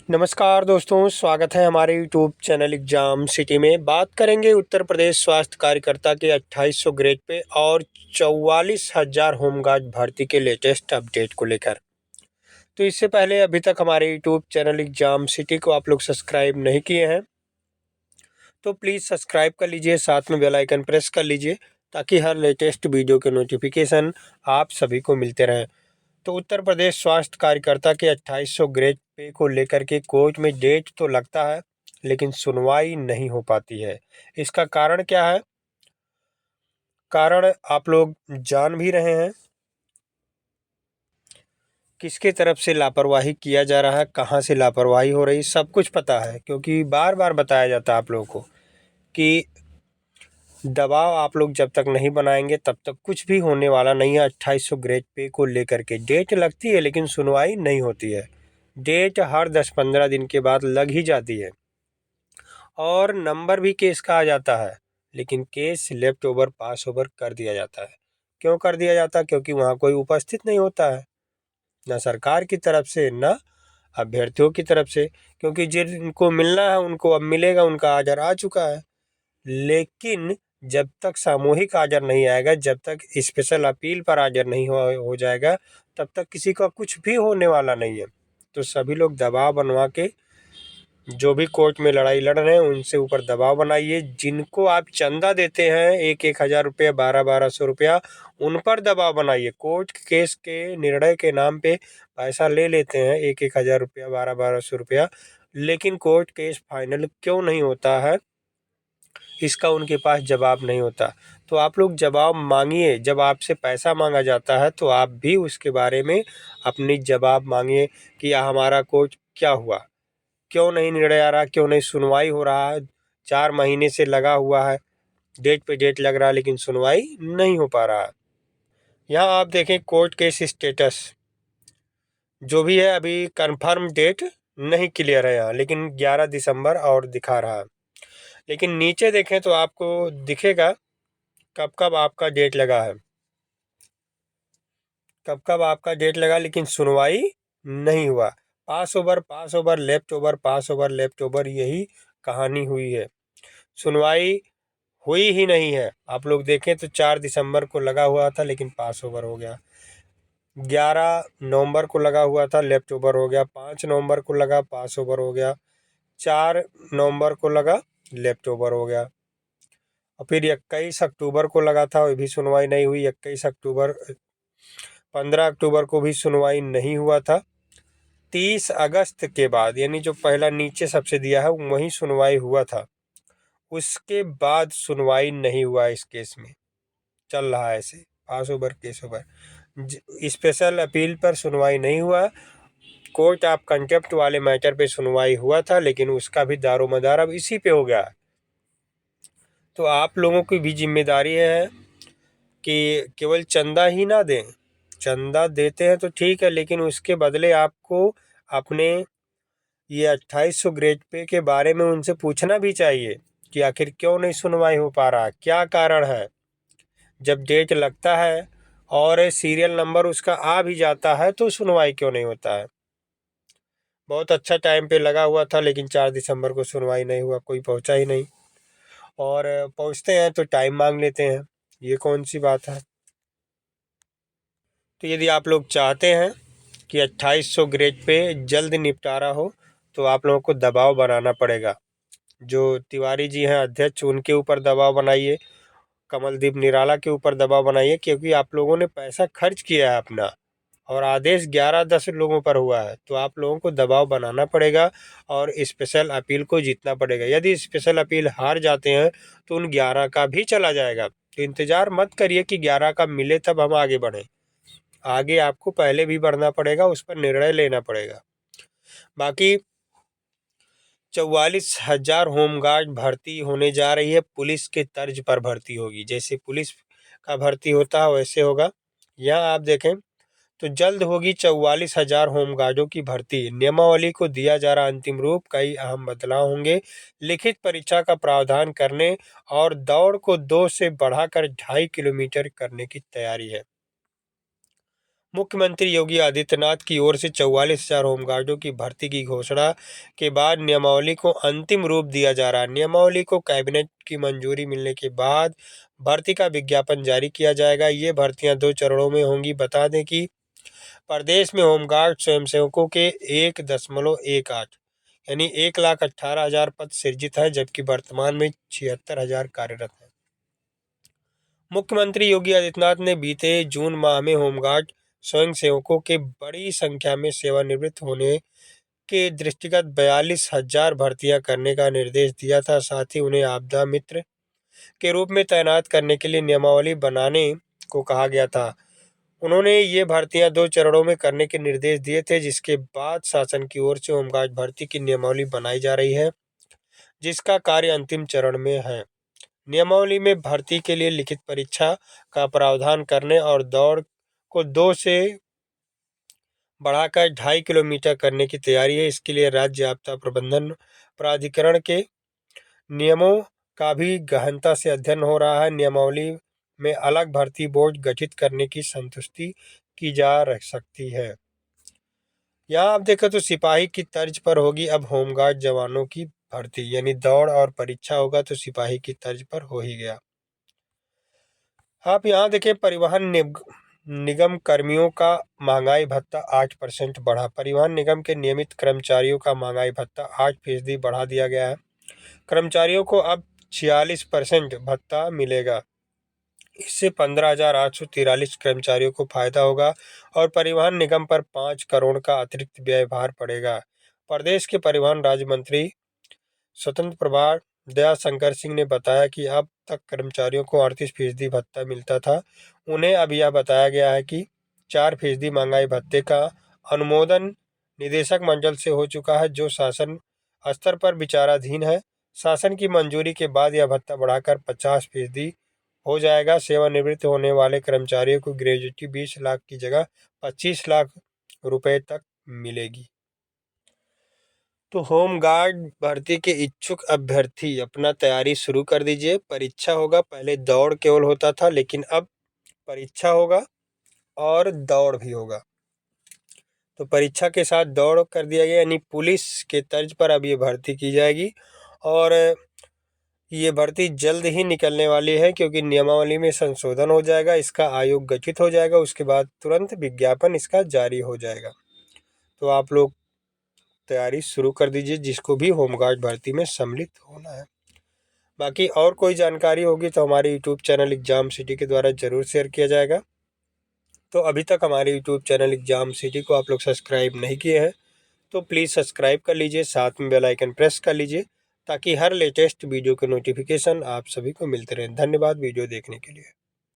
नमस्कार दोस्तों, स्वागत है हमारे यूट्यूब चैनल एग्जाम सिटी में। बात करेंगे उत्तर प्रदेश स्वास्थ्य कार्यकर्ता के 2800 ग्रेड पे और 44,000 होमगार्ड भर्ती के लेटेस्ट अपडेट को लेकर। तो इससे पहले अभी तक हमारे यूट्यूब चैनल एग्जाम सिटी को आप लोग सब्सक्राइब नहीं किए हैं तो प्लीज़ सब्सक्राइब कर लीजिए, साथ में बेल आइकन प्रेस कर लीजिए ताकि हर लेटेस्ट वीडियो के नोटिफिकेशन आप सभी को मिलते रहें। तो उत्तर प्रदेश स्वास्थ्य कार्यकर्ता के 2800 ग्रेड पे को लेकर के कोर्ट में डेट तो लगता है लेकिन सुनवाई नहीं हो पाती है। इसका कारण क्या है? कारण आप लोग जान भी रहे हैं। किसके तरफ से लापरवाही किया जा रहा है, कहाँ से लापरवाही हो रही, सब कुछ पता है, क्योंकि बार बार बताया जाता है आप लोगों को कि दबाव आप लोग जब तक नहीं बनाएंगे तब तक कुछ भी होने वाला नहीं है। 2800 ग्रेड पे को लेकर के डेट लगती है लेकिन सुनवाई नहीं होती है। डेट हर 10-15 दिन के बाद लग ही जाती है और नंबर भी केस का आ जाता है, लेकिन केस लेफ्ट ओवर पास ओवर कर दिया जाता है। क्यों कर दिया जाता है? क्योंकि वहाँ कोई उपस्थित नहीं होता है, ना सरकार की तरफ से ना अभ्यर्थियों की तरफ से, क्योंकि जिनको मिलना है उनको अब मिलेगा, उनका आजर आ चुका है। लेकिन जब तक सामूहिक आजर नहीं आएगा, जब तक स्पेशल अपील पर आजर नहीं हो जाएगा, तब तक किसी का कुछ भी होने वाला नहीं है। तो सभी लोग दबाव बनवा के जो भी कोर्ट में लड़ाई लड़ रहे हैं उनसे ऊपर दबाव बनाइए। जिनको आप चंदा देते हैं 1-1 हज़ार रुपया, 1200 रुपया, उन पर दबाव बनाइए। कोर्ट केस के निर्णय के नाम पे पैसा ले लेते हैं 1-1 हज़ार रुपया, 1200 रुपया, लेकिन कोर्ट केस फाइनल क्यों नहीं होता है इसका उनके पास जवाब नहीं होता। तो आप लोग जवाब मांगिए। जब आपसे पैसा मांगा जाता है तो आप भी उसके बारे में अपनी जवाब मांगिए कि हमारा कोर्ट क्या हुआ, क्यों नहीं निर्णय आ रहा, क्यों नहीं सुनवाई हो रहा है। 4 महीने से लगा हुआ है, डेट पे डेट लग रहा है लेकिन सुनवाई नहीं हो पा रहा है। यहाँ आप देखें कोर्ट केस स्टेटस जो भी है, अभी कंफर्म डेट नहीं क्लियर है यहाँ, लेकिन 11 दिसंबर और दिखा रहा है। लेकिन नीचे देखें तो आपको दिखेगा कब कब आपका डेट लगा है, कब कब आपका डेट लगा, लेकिन सुनवाई नहीं हुआ। पास ओवर लेफ्ट ओवर, पास ओवर लेफ्ट ओवर, यही कहानी हुई है। सुनवाई हुई ही नहीं है। आप लोग देखें तो 4 दिसंबर को लगा हुआ था लेकिन पास ओवर हो गया। 11 नवंबर को लगा हुआ था, लेफ्ट ओवर हो गया। 5 नवंबर को लगा, पास ओवर हो गया। 4 नवंबर को लगा, लेफ्ट ओवर हो गया। और फिर 21 अक्टूबर को लगा था, वो भी सुनवाई नहीं हुई। 21 अक्टूबर, 15 अक्टूबर को भी सुनवाई नहीं हुआ था। 30 अगस्त के बाद, यानी जो पहला नीचे सबसे दिया है वहीं सुनवाई हुआ था। उसके बाद सुनवाई नहीं हुआ इस केस में। चल रहा है ऐसे pass over case over. Special appeal पर सुनवाई नहीं हुआ। कोर्ट ऑफ कंटेम्प्ट वाले मैटर पे सुनवाई हुआ था लेकिन उसका भी दारोमदार अब इसी पे हो गया। तो आप लोगों की भी जिम्मेदारी है कि केवल चंदा ही ना दें। चंदा देते हैं तो ठीक है, लेकिन उसके बदले आपको अपने ये 2800 ग्रेड पे के बारे में उनसे पूछना भी चाहिए कि आखिर क्यों नहीं सुनवाई हो पा रहा, क्या कारण है। जब डेट लगता है और सीरियल नंबर उसका आ भी जाता है तो सुनवाई क्यों नहीं होता है। बहुत अच्छा टाइम पे लगा हुआ था लेकिन 4 दिसंबर को सुनवाई नहीं हुआ, कोई पहुंचा ही नहीं। और पहुंचते हैं तो टाइम मांग लेते हैं, ये कौन सी बात है। तो यदि आप लोग चाहते हैं कि 2800 ग्रेड पे जल्द निपटारा हो तो आप लोगों को दबाव बनाना पड़ेगा। जो तिवारी जी हैं अध्यक्ष, उनके ऊपर दबाव बनाइए, कमलदीप निराला के ऊपर दबाव बनाइए, क्योंकि आप लोगों ने पैसा खर्च किया है अपना और आदेश 11-10 लोगों पर हुआ है। तो आप लोगों को दबाव बनाना पड़ेगा और स्पेशल अपील को जीतना पड़ेगा। यदि स्पेशल अपील हार जाते हैं तो उन 11 का भी चला जाएगा। तो इंतज़ार मत करिए कि 11 का मिले तब हम आगे बढ़ें। आगे आपको पहले भी बढ़ना पड़ेगा, उस पर निर्णय लेना पड़ेगा। बाकी 44,000 होमगार्ड भर्ती होने जा रही है। पुलिस के तर्ज पर भर्ती होगी, जैसे पुलिस का भर्ती होता है वैसे होगा। यहाँ आप देखें तो जल्द होगी 44,000 होमगार्डों की भर्ती। नियमावली को दिया जा रहा अंतिम रूप, कई अहम बदलाव होंगे। लिखित परीक्षा का प्रावधान करने और दौड़ को 2 से बढ़ाकर 2.5 किलोमीटर करने की तैयारी है। मुख्यमंत्री योगी आदित्यनाथ की ओर से 44,000 होमगार्डों की भर्ती की घोषणा के बाद नियमावली को अंतिम रूप दिया जा रहा है। नियमावली को कैबिनेट की मंजूरी मिलने के बाद भर्ती का विज्ञापन जारी किया जाएगा। ये भर्तियां 2 चरणों में होंगी। बता दें कि प्रदेश में होमगार्ड स्वयंसेवकों के 1.18 यानी 1,18,000 पद सृजित है, जबकि वर्तमान में 76,000 कार्यरत हैं। मुख्यमंत्री योगी आदित्यनाथ ने बीते जून माह में होमगार्ड स्वयंसेवकों के बड़ी संख्या में सेवानिवृत्त होने के दृष्टिगत 42,000 भर्तियां करने का निर्देश दिया था। साथ ही उन्हें आपदा मित्र के रूप में तैनात करने के लिए नियमावली बनाने को कहा गया था। उन्होंने ये भर्तियां 2 चरणों में करने के निर्देश दिए थे, जिसके बाद शासन की ओर से होमगार्ड भर्ती की नियमावली बनाई जा रही है, जिसका कार्य अंतिम चरण में है। नियमावली में भर्ती के लिए लिखित परीक्षा का प्रावधान करने और दौड़ को 2 से बढ़ाकर 2.5 किलोमीटर करने की तैयारी है। इसके लिए राज्य आपदा प्रबंधन प्राधिकरण के नियमों का भी गहनता से अध्ययन हो रहा है। नियमावली में अलग भर्ती बोर्ड गठित करने की संतुष्टि की जा सकती है। यहाँ आप देखें तो सिपाही की तर्ज पर होगी अब होमगार्ड जवानों की भर्ती, यानी दौड़ और परीक्षा होगा तो सिपाही की तर्ज पर हो ही गया। आप यहाँ देखें परिवहन निगम कर्मियों का महंगाई भत्ता 8% बढ़ा। परिवहन निगम के नियमित कर्मचारियों का महंगाई भत्ता 8% बढ़ा दिया गया है। कर्मचारियों को अब 46% भत्ता मिलेगा। इससे 15,843 कर्मचारियों को फायदा होगा और परिवहन निगम पर 5 करोड़ का अतिरिक्त व्यय भार पड़ेगा। प्रदेश के परिवहन राज्य मंत्री स्वतंत्र प्रभार दयाशंकर सिंह ने बताया कि अब तक कर्मचारियों को 38% भत्ता मिलता था। उन्हें अब यह बताया गया है कि 4% महंगाई भत्ते का अनुमोदन निदेशक मंडल से हो चुका है, जो शासन स्तर पर विचाराधीन है। शासन की मंजूरी के बाद यह भत्ता बढ़ाकर 50% हो जाएगा। सेवानिवृत्त होने वाले कर्मचारियों को ग्रेजुएटी 20 लाख की जगह 25 लाख रुपए तक मिलेगी। तो होमगार्ड भर्ती के इच्छुक अभ्यर्थी अपना तैयारी शुरू कर दीजिए। परीक्षा होगा, पहले दौड़ केवल होता था, लेकिन अब परीक्षा होगा और दौड़ भी होगा। तो परीक्षा के साथ दौड़ कर दिया गया, यानी पुलिस के तर्ज पर अब ये भर्ती की जाएगी और ये भर्ती जल्द ही निकलने वाली है, क्योंकि नियमावली में संशोधन हो जाएगा, इसका आयोग गठित हो जाएगा, उसके बाद तुरंत विज्ञापन इसका जारी हो जाएगा। तो आप लोग तैयारी शुरू कर दीजिए, जिसको भी होमगार्ड भर्ती में सम्मिलित होना है। बाकी और कोई जानकारी होगी तो हमारे यूट्यूब चैनल एग्जाम सिटी के द्वारा जरूर शेयर किया जाएगा। तो अभी तक हमारे यूट्यूब चैनल एग्जाम सिटी को आप लोग सब्सक्राइब नहीं किए हैं तो प्लीज़ सब्सक्राइब कर लीजिए, साथ में बेल आइकन प्रेस कर लीजिए, ताकि हर लेटेस्ट वीडियो के नोटिफिकेशन आप सभी को मिलते रहें। धन्यवाद वीडियो देखने के लिए।